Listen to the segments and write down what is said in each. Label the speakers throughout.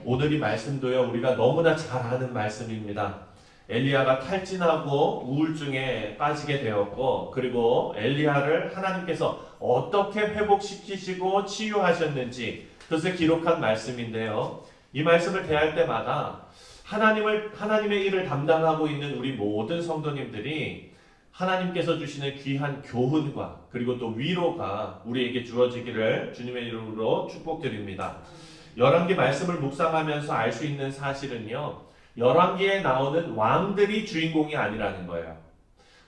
Speaker 1: 오늘 이 말씀도요, 우리가 너무나 잘 아는 말씀입니다. 엘리야가 탈진하고 우울증에 빠지게 되었고, 그리고 엘리야를 하나님께서 어떻게 회복시키시고 치유하셨는지 그것을 기록한 말씀인데요. 이 말씀을 대할 때마다 하나님의 일을 담당하고 있는 우리 모든 성도님들이 하나님께서 주시는 귀한 교훈과 그리고 또 위로가 우리에게 주어지기를 주님의 이름으로 축복드립니다. 열왕기 말씀을 묵상하면서 알 수 있는 사실은요, 열왕기에 나오는 왕들이 주인공이 아니라는 거예요.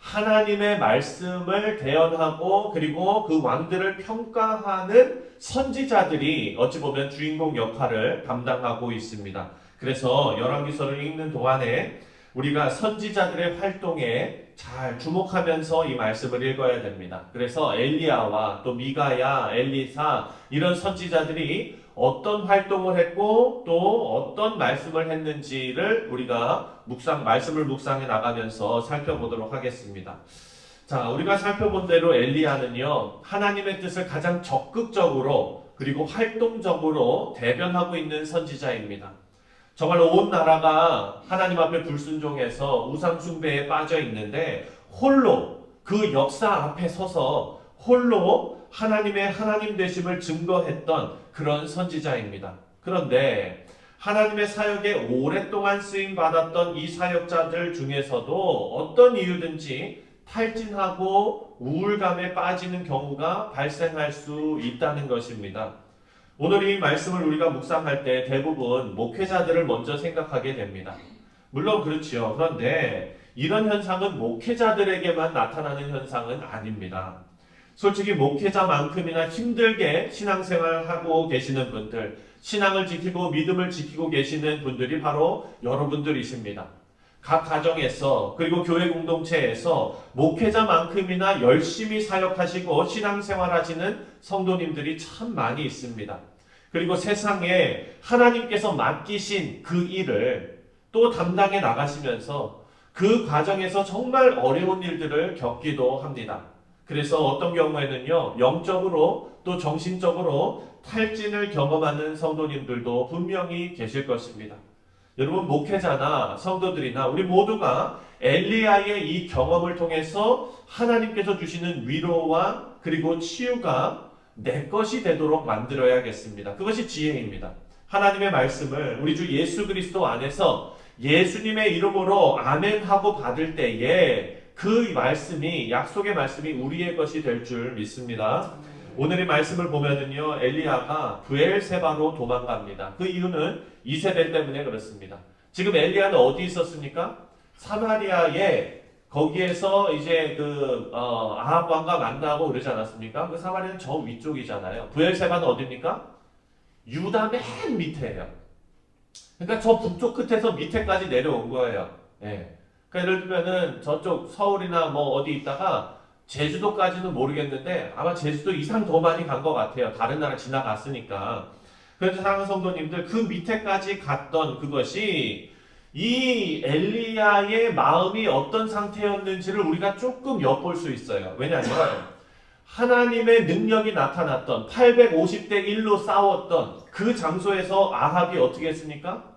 Speaker 1: 하나님의 말씀을 대언하고 그리고 그 왕들을 평가하는 선지자들이 어찌 보면 주인공 역할을 담당하고 있습니다. 그래서 열왕기서를 읽는 동안에 우리가 선지자들의 활동에 잘 주목하면서 이 말씀을 읽어야 됩니다. 그래서 엘리야와 또 미가야, 엘리사 이런 선지자들이 어떤 활동을 했고 또 어떤 말씀을 했는지를 우리가 말씀을 묵상해 나가면서 살펴보도록 하겠습니다. 자, 우리가 살펴본 대로 엘리야는요, 하나님의 뜻을 가장 적극적으로 그리고 활동적으로 대변하고 있는 선지자입니다. 정말로 온 나라가 하나님 앞에 불순종해서 우상 숭배에 빠져 있는데 홀로 그 역사 앞에 서서 홀로 하나님의 하나님 되심을 증거했던 그런 선지자입니다. 그런데 하나님의 사역에 오랫동안 쓰임 받았던 이 사역자들 중에서도 어떤 이유든지 탈진하고 우울감에 빠지는 경우가 발생할 수 있다는 것입니다. 오늘 이 말씀을 우리가 묵상할 때 대부분 목회자들을 먼저 생각하게 됩니다. 물론 그렇지요. 그런데 이런 현상은 목회자들에게만 나타나는 현상은 아닙니다. 솔직히 목회자만큼이나 힘들게 신앙생활을 하고 계시는 분들, 신앙을 지키고 믿음을 지키고 계시는 분들이 바로 여러분들이십니다. 각 가정에서 그리고 교회 공동체에서 목회자만큼이나 열심히 사역하시고 신앙생활하시는 성도님들이 참 많이 있습니다. 그리고 세상에 하나님께서 맡기신 그 일을 또 담당해 나가시면서 그 과정에서 정말 어려운 일들을 겪기도 합니다. 그래서 어떤 경우에는요, 영적으로 또 정신적으로 탈진을 경험하는 성도님들도 분명히 계실 것입니다. 여러분, 목회자나 성도들이나 우리 모두가 엘리야의 이 경험을 통해서 하나님께서 주시는 위로와 그리고 치유가 내 것이 되도록 만들어야겠습니다. 그것이 지혜입니다. 하나님의 말씀을 우리 주 예수 그리스도 안에서 예수님의 이름으로 아멘 하고 받을 때에 그 말씀이, 약속의 말씀이 우리의 것이 될 줄 믿습니다. 오늘의 말씀을 보면은요, 엘리야가 브엘세바로 도망갑니다. 그 이유는 이세벨 때문에 그렇습니다. 지금 엘리야는 어디 있었습니까? 사마리아에, 거기에서 이제 아합 왕과 만나고 그러지 않았습니까? 그 사마리아는 저 위쪽이잖아요. 브엘세바는 어디입니까? 유다 맨 밑에예요. 그러니까 저 북쪽 끝에서 밑에까지 내려온 거예요. 예. 그러니까 예를 들면은 저쪽 서울이나 뭐 어디 있다가 제주도까지는 모르겠는데 아마 제주도 이상 더 많이 간 것 같아요. 다른 나라 지나갔으니까. 그래서 사랑하는 성도님들, 그 밑에까지 갔던 그것이 이 엘리야의 마음이 어떤 상태였는지를 우리가 조금 엿볼 수 있어요. 왜냐하면 하나님의 능력이 나타났던 850대 1로 싸웠던 그 장소에서 아합이 어떻게 했습니까?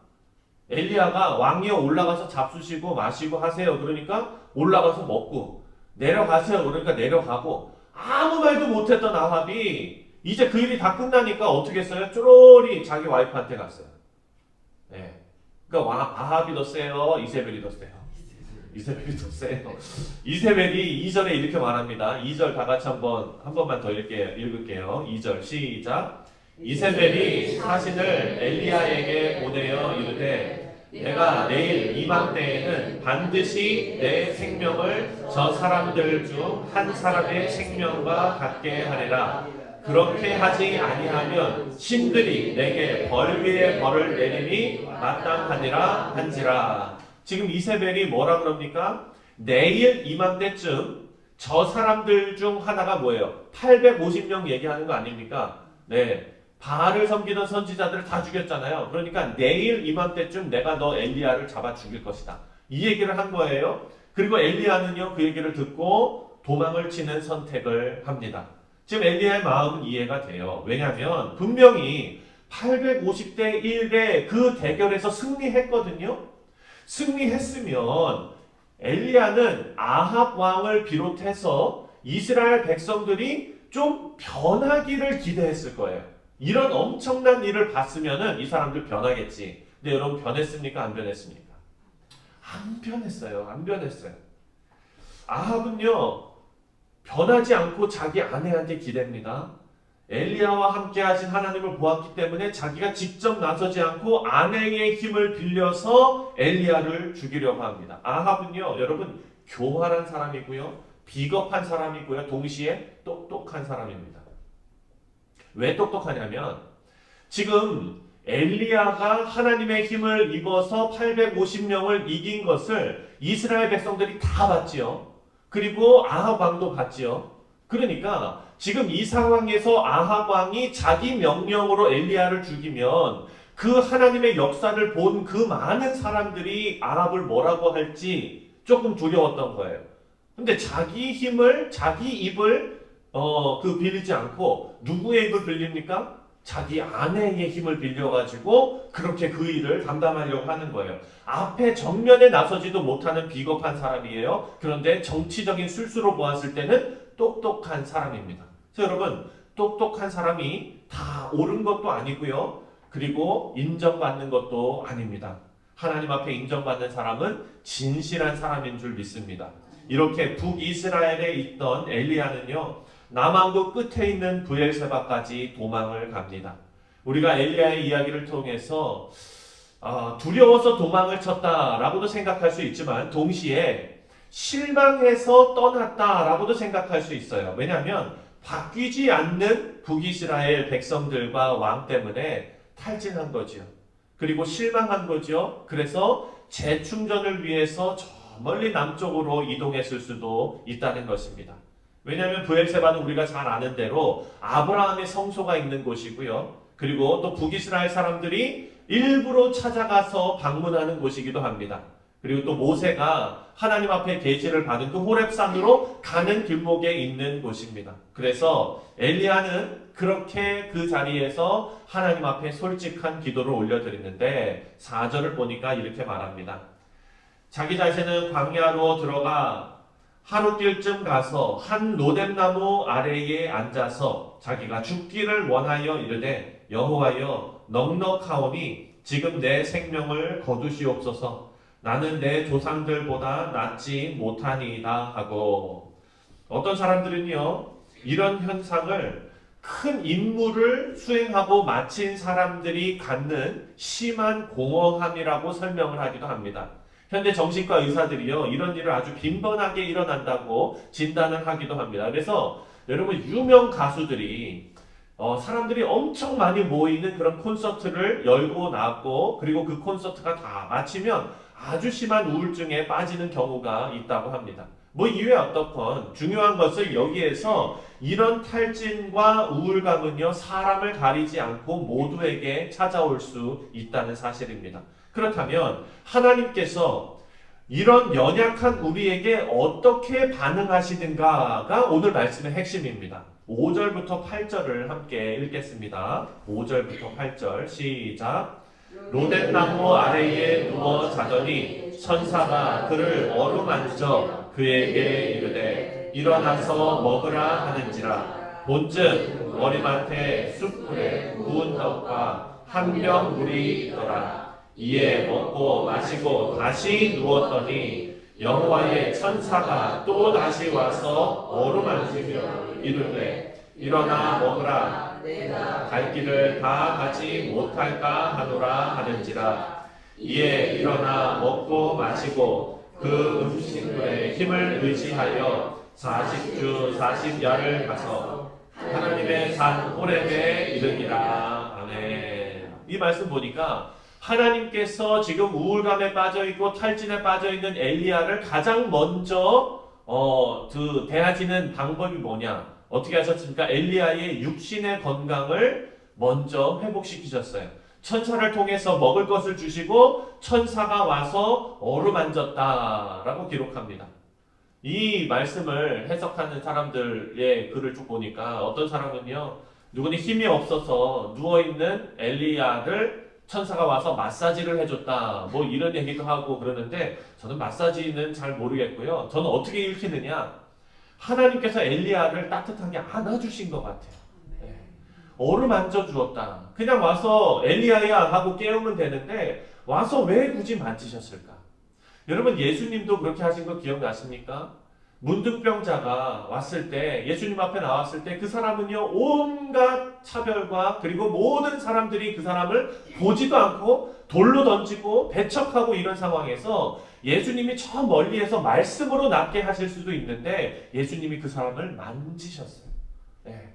Speaker 1: 엘리야가 왕위에 올라가서 잡수시고 마시고 하세요. 그러니까 올라가서 먹고, 내려가세요. 그러니까 내려가고, 아무 말도 못했던 아합이 이제 그 일이 다 끝나니까 어떻게 했어요? 쪼로리 자기 와이프한테 갔어요. 네. 그러니까 아합이 더 세요? 이세벨이 더 세요? 이세벨이 더 세요. 이세벨이 2절에 이렇게 말합니다. 2절 다 같이 한 번만 더 읽을게요. 2절 시작. 이세벨이 사신을 엘리야에게 보내어 이르되 내가 내일 이맘때에는 반드시 내 생명을 저 사람들 중 한 사람의 생명과 같게 하리라. 그렇게 하지 아니하면 신들이 내게 벌 위에 벌을 내리니 마땅하니라 한지라. 지금 이세벨이 뭐라 그럽니까? 내일 이맘때쯤 저 사람들 중 하나가 뭐예요? 850명 얘기하는 거 아닙니까? 네. 바알을 섬기던 선지자들을 다 죽였잖아요. 그러니까 내일 이맘때쯤 내가 너 엘리야를 잡아 죽일 것이다. 이 얘기를 한 거예요. 그리고 엘리야는요, 그 얘기를 듣고 도망을 치는 선택을 합니다. 지금 엘리야의 마음은 이해가 돼요. 왜냐하면 분명히 850대 1의 그 대결에서 승리했거든요. 승리했으면 엘리야는 아합 왕을 비롯해서 이스라엘 백성들이 좀 변하기를 기대했을 거예요. 이런 엄청난 일을 봤으면은 이 사람들 변하겠지. 근데 여러분 변했습니까? 안 변했습니까? 안 변했어요. 안 변했어요. 아합은요, 변하지 않고 자기 아내한테 기댑니다. 엘리야와 함께 하신 하나님을 보았기 때문에 자기가 직접 나서지 않고 아내의 힘을 빌려서 엘리야를 죽이려고 합니다. 아합은요, 여러분 교활한 사람이고요, 비겁한 사람이고요, 동시에 똑똑한 사람입니다. 왜 똑똑하냐면 지금 엘리야가 하나님의 힘을 입어서 850명을 이긴 것을 이스라엘 백성들이 다 봤지요. 그리고 아합 왕도 봤지요. 그러니까 지금 이 상황에서 아합 왕이 자기 명령으로 엘리야를 죽이면 그 하나님의 역사를 본 그 많은 사람들이 아합을 뭐라고 할지 조금 두려웠던 거예요. 근데 자기 힘을, 자기 입을 빌리지 않고 누구의 입을 빌립니까? 자기 아내의 힘을 빌려가지고 그렇게 그 일을 담당하려고 하는 거예요. 앞에 정면에 나서지도 못하는 비겁한 사람이에요. 그런데 정치적인 술수로 보았을 때는 똑똑한 사람입니다. 그래서 여러분, 똑똑한 사람이 다 옳은 것도 아니고요. 그리고 인정받는 것도 아닙니다. 하나님 앞에 인정받는 사람은 진실한 사람인 줄 믿습니다. 이렇게 북이스라엘에 있던 엘리야는요, 남왕국 끝에 있는 브엘세바까지 도망을 갑니다. 우리가 엘리야의 이야기를 통해서 두려워서 도망을 쳤다라고도 생각할 수 있지만 동시에 실망해서 떠났다라고도 생각할 수 있어요. 왜냐하면 바뀌지 않는 북이스라엘 백성들과 왕 때문에 탈진한 거죠. 그리고 실망한 거죠. 그래서 재충전을 위해서 저 멀리 남쪽으로 이동했을 수도 있다는 것입니다. 왜냐하면 브엘세바는 우리가 잘 아는 대로 아브라함의 성소가 있는 곳이고요. 그리고 또 북이스라엘 사람들이 일부러 찾아가서 방문하는 곳이기도 합니다. 그리고 또 모세가 하나님 앞에 계시를 받은 그 호렙산으로 가는 길목에 있는 곳입니다. 그래서 엘리야는 그렇게 그 자리에서 하나님 앞에 솔직한 기도를 올려드리는데 4절을 보니까 이렇게 말합니다. 자기 자신은 광야로 들어가 하루길쯤 가서 한 로뎀나무 아래에 앉아서 자기가 죽기를 원하여 이르되 여호와여 넉넉하오니 지금 내 생명을 거두시옵소서. 나는 내 조상들보다 낫지 못하니이다 하고. 어떤 사람들은요, 이런 현상을 큰 임무를 수행하고 마친 사람들이 갖는 심한 공허함이라고 설명을 하기도 합니다. 현대 정신과 의사들이요, 이런 일을 아주 빈번하게 일어난다고 진단을 하기도 합니다. 그래서 여러분, 유명 가수들이 사람들이 엄청 많이 모이는 그런 콘서트를 열고 나왔고, 그리고 그 콘서트가 다 마치면 아주 심한 우울증에 빠지는 경우가 있다고 합니다. 뭐 이외에 어떻건 중요한 것은 여기에서 이런 탈진과 우울감은요, 사람을 가리지 않고 모두에게 찾아올 수 있다는 사실입니다. 그렇다면 하나님께서 이런 연약한 우리에게 어떻게 반응하시는가가 오늘 말씀의 핵심입니다. 5절부터 8절을 함께 읽겠습니다. 5절부터 8절 시작. 로뎀나무 아래에 누워 자더니 천사가 그를 어루만져 그에게 이르되 일어나서 먹으라 하는지라. 본즉 머리맡에 숯불에 구운 떡과 한 병 물이 있더라. 이에 먹고 마시고 다시 누웠더니 여호와의 천사가 또 다시 와서 어루만지며 이르되 일어나 먹으라. 갈 길을 다 가지 못할까 하노라 하는지라. 이에 일어나 먹고 마시고 그 음식물에 힘을 의지하여 40주 40야를 가서 하나님의 산 호렙에 이르니라. 아멘. 이 말씀 보니까 하나님께서 지금 우울감에 빠져있고 탈진에 빠져있는 엘리야를 가장 먼저 대하시는 방법이 뭐냐? 어떻게 하셨습니까? 엘리야의 육신의 건강을 먼저 회복시키셨어요. 천사를 통해서 먹을 것을 주시고 천사가 와서 어루만졌다라고 기록합니다. 이 말씀을 해석하는 사람들의 글을 쭉 보니까 어떤 사람은요, 누구니 힘이 없어서 누워있는 엘리야를 천사가 와서 마사지를 해줬다. 뭐 이런 얘기도 하고 그러는데 저는 마사지는 잘 모르겠고요. 저는 어떻게 읽히느냐. 하나님께서 엘리야를 따뜻하게 안아주신 것 같아요. 네. 어루만져 주었다. 그냥 와서 엘리야야 하고 깨우면 되는데 와서 왜 굳이 만지셨을까? 여러분 예수님도 그렇게 하신 거 기억나십니까? 문둥병자가 왔을 때 예수님 앞에 나왔을 때 그 사람은요 온갖 차별과 그리고 모든 사람들이 그 사람을 보지도 않고 돌로 던지고 배척하고 이런 상황에서 예수님이 저 멀리에서 말씀으로 낫게 하실 수도 있는데 예수님이 그 사람을 만지셨어요. 네.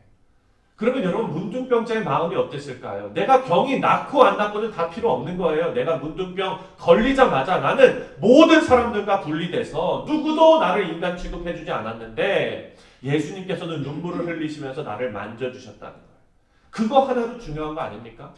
Speaker 1: 그러면 여러분 문둥병자의 마음이 어땠을까요? 내가 병이 낫고 안 낫고는 다 필요 없는 거예요. 내가 문둥병 걸리자마자 나는 모든 사람들과 분리돼서 누구도 나를 인간 취급해주지 않았는데 예수님께서는 눈물을 흘리시면서 나를 만져주셨다는 거예요. 그거 하나도 중요한 거 아닙니까?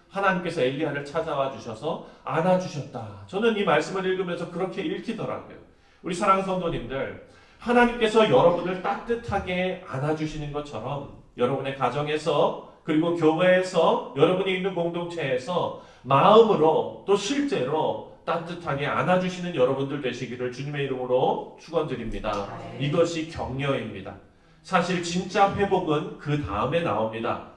Speaker 1: 하나님께서 엘리야를 찾아와 주셔서 안아주셨다. 저는 이 말씀을 읽으면서 그렇게 읽히더라고요. 우리 사랑하는 성도님들, 하나님께서 여러분을 따뜻하게 안아주시는 것처럼 여러분의 가정에서 그리고 교회에서 여러분이 있는 공동체에서 마음으로 또 실제로 따뜻하게 안아주시는 여러분들 되시기를 주님의 이름으로 축원드립니다. 이것이 격려입니다. 사실 진짜 회복은 그 다음에 나옵니다.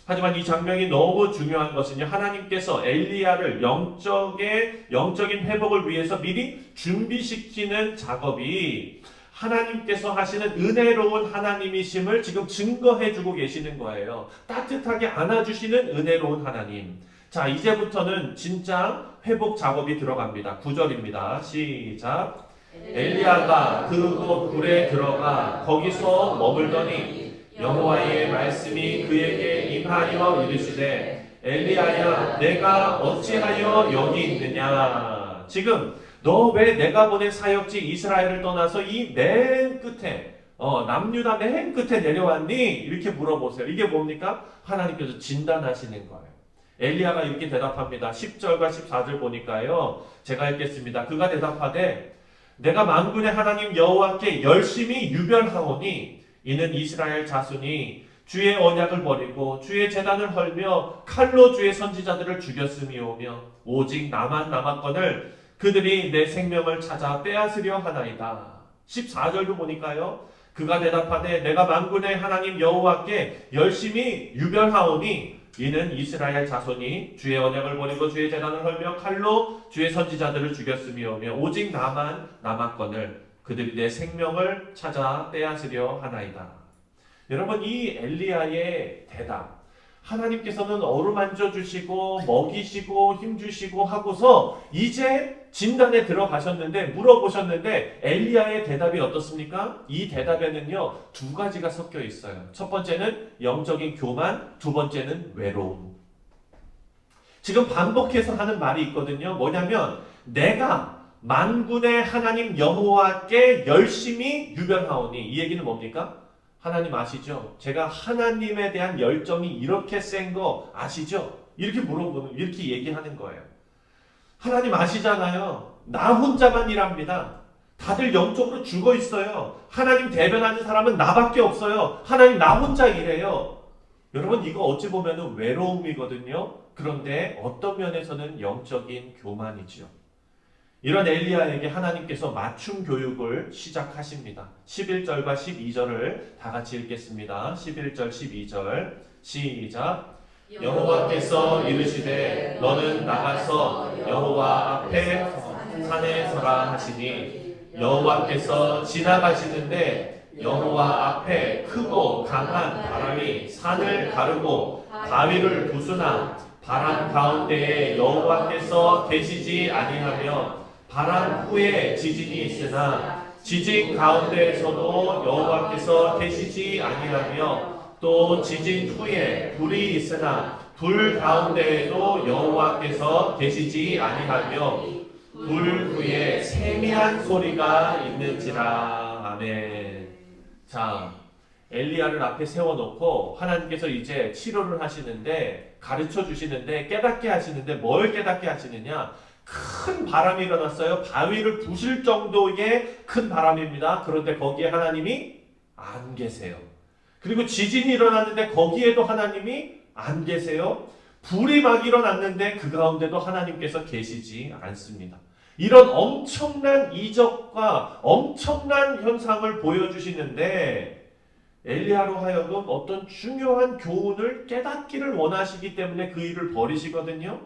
Speaker 1: 하지만 이 장면이 너무 중요한 것은요, 하나님께서 엘리야를 영적인 회복을 위해서 미리 준비시키는 작업이 하나님께서 하시는 은혜로운 하나님이심을 지금 증거해주고 계시는 거예요. 따뜻하게 안아주시는 은혜로운 하나님. 자, 이제부터는 진짜 회복 작업이 들어갑니다. 9절입니다. 시작. 엘리야가 그곳 굴에 들어가 거기서 머물더니 여호와의 말씀이 그에게 임하여 이르시되 엘리야야 내가 어찌하여 여기 있느냐. 지금 너 왜 내가 보낸 사역지 이스라엘을 떠나서 이 맨 끝에 남유다 맨 끝에 내려왔니? 이렇게 물어보세요. 이게 뭡니까? 하나님께서 진단하시는 거예요. 엘리야가 이렇게 대답합니다. 10절과 14절 보니까요. 제가 읽겠습니다. 그가 대답하되 내가 만군의 하나님 여호와께 열심히 유별하오니 이는 이스라엘 자손이 주의 언약을 버리고 주의 제단을 헐며 칼로 주의 선지자들을 죽였음이오며 오직 나만 남았거늘 그들이 내 생명을 찾아 빼앗으려 하나이다. 14절도 보니까요. 그가 대답하되 내가 만군의 하나님 여호와께 열심히 유별하오니 이는 이스라엘 자손이 주의 언약을 버리고 주의 제단을 헐며 칼로 주의 선지자들을 죽였음이오며 오직 나만 남았거늘 그들이 내 생명을 찾아 빼앗으려 하나이다. 여러분 이 엘리야의 대답, 하나님께서는 어루만져 주시고 먹이시고 힘주시고 하고서 이제 진단에 들어가셨는데 물어보셨는데 엘리야의 대답이 어떻습니까? 이 대답에는요 두 가지가 섞여 있어요. 첫 번째는 영적인 교만, 두 번째는 외로움. 지금 반복해서 하는 말이 있거든요. 뭐냐면 내가 만군의 하나님 여호와께 열심히 유별하오니, 이 얘기는 뭡니까? 하나님 아시죠? 제가 하나님에 대한 열정이 이렇게 센 거 아시죠? 이렇게 물어보는, 이렇게 얘기하는 거예요. 하나님 아시잖아요. 나 혼자만 일합니다. 다들 영적으로 죽어 있어요. 하나님 대변하는 사람은 나밖에 없어요. 하나님 나 혼자 일해요. 여러분 이거 어찌 보면 외로움이거든요. 그런데 어떤 면에서는 영적인 교만이지요. 이런 엘리야에게 하나님께서 맞춤 교육을 시작하십니다. 11절과 12절을 다 같이 읽겠습니다. 11절 12절 시작. 여호와께서 이르시되 너는 나가서 여호와 앞에 산에 서라 하시니 여호와께서 지나가시는데 여호와 앞에 크고 강한 바람이 산을 가르고 바위를 부수나 바람 가운데에 여호와께서 계시지 아니하며 바람 후에 지진이 있으나 지진 가운데에서도 여호와께서 계시지 아니하며 또 지진 후에 불이 있으나 불 가운데에도 여호와께서 계시지 아니하며 불 후에 세미한 소리가 있는지라. 아멘. 자, 엘리야를 앞에 세워놓고 하나님께서 이제 치료를 하시는데, 가르쳐 주시는데, 깨닫게 하시는데 뭘 깨닫게 하시느냐? 큰 바람이 일어났어요. 바위를 부술 정도의 큰 바람입니다. 그런데 거기에 하나님이 안 계세요. 그리고 지진이 일어났는데 거기에도 하나님이 안 계세요. 불이 막 일어났는데 그 가운데도 하나님께서 계시지 않습니다. 이런 엄청난 이적과 엄청난 현상을 보여주시는데 엘리야로 하여금 어떤 중요한 교훈을 깨닫기를 원하시기 때문에 그 일을 벌이시거든요.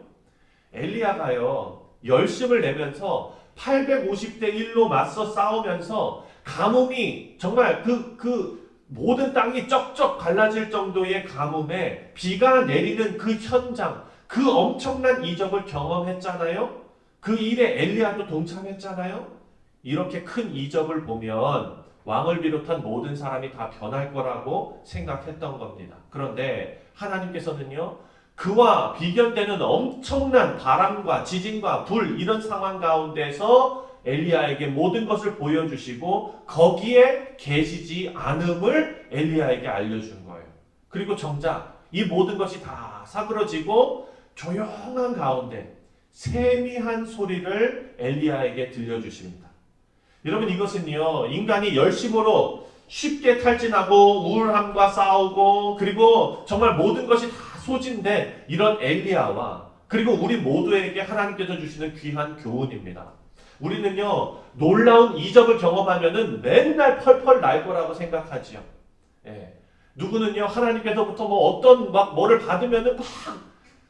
Speaker 1: 엘리야가요, 열심을 내면서 850대 1로 맞서 싸우면서 가뭄이 정말 그 모든 땅이 쩍쩍 갈라질 정도의 가뭄에 비가 내리는 그 현장, 그 엄청난 이적을 경험했잖아요. 그 일에 엘리야도 동참했잖아요. 이렇게 큰 이적을 보면 왕을 비롯한 모든 사람이 다 변할 거라고 생각했던 겁니다. 그런데 하나님께서는요, 그와 비견되는 엄청난 바람과 지진과 불 이런 상황 가운데서 엘리야에게 모든 것을 보여주시고 거기에 계시지 않음을 엘리야에게 알려준 거예요. 그리고 정작 이 모든 것이 다 사그러지고 조용한 가운데 세미한 소리를 엘리야에게 들려주십니다. 여러분, 이것은요, 인간이 열심으로 쉽게 탈진하고 우울함과 싸우고 그리고 정말 모든 것이 다 소진된 이런 엘리야와 그리고 우리 모두에게 하나님께서 주시는 귀한 교훈입니다. 우리는요, 놀라운 이적을 경험하면은 맨날 펄펄 날 거라고 생각하지요. 예. 누구는요, 하나님께서부터 어떤 뭐를 받으면은 막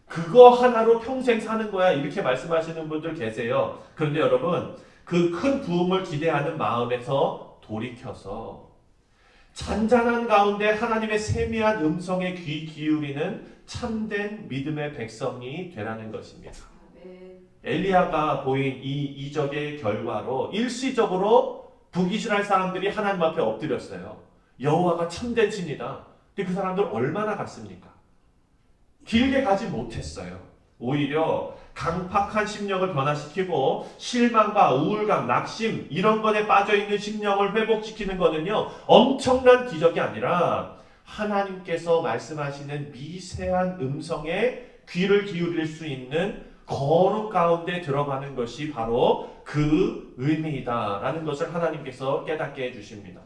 Speaker 1: 그거 하나로 평생 사는 거야 이렇게 말씀하시는 분들 계세요. 그런데 여러분, 그 큰 부흥을 기대하는 마음에서 돌이켜서 잔잔한 가운데 하나님의 세미한 음성에 귀 기울이는 참된 믿음의 백성이 되라는 것입니다. 엘리야가 보인 이 이적의 결과로 일시적으로 북이스라엘 사람들이 하나님 앞에 엎드렸어요. 여호와가 참된 신이다. 근데 그 사람들 얼마나 갔습니까? 길게 가지 못했어요. 오히려 강팍한 심령을 변화시키고 실망과 우울감, 낙심 이런 것에 빠져있는 심령을 회복시키는 것은요, 엄청난 기적이 아니라 하나님께서 말씀하시는 미세한 음성에 귀를 기울일 수 있는 거룩 가운데 들어가는 것이 바로 그 의미이다라는 것을 하나님께서 깨닫게 해주십니다.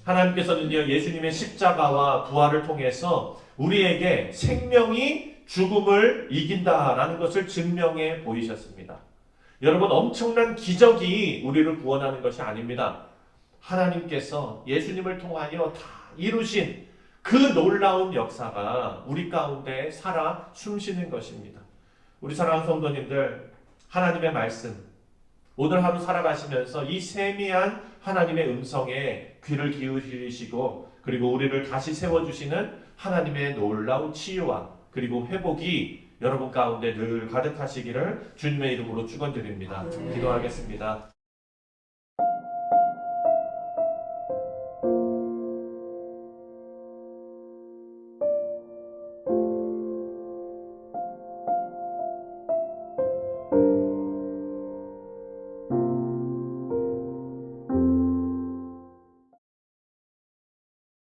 Speaker 1: 하나님께서는요, 예수님의 십자가와 부활을 통해서 우리에게 생명이 죽음을 이긴다라는 것을 증명해 보이셨습니다. 여러분, 엄청난 기적이 우리를 구원하는 것이 아닙니다. 하나님께서 예수님을 통하여 다 이루신 그 놀라운 역사가 우리 가운데 살아 숨쉬는 것입니다. 우리 사랑하는 성도님들, 하나님의 말씀, 오늘 하루 살아가시면서 이 세미한 하나님의 음성에 귀를 기울이시고 그리고 우리를 다시 세워주시는 하나님의 놀라운 치유와 그리고 회복이 여러분 가운데 늘 가득하시기를 주님의 이름으로 축원드립니다. 기도하겠습니다.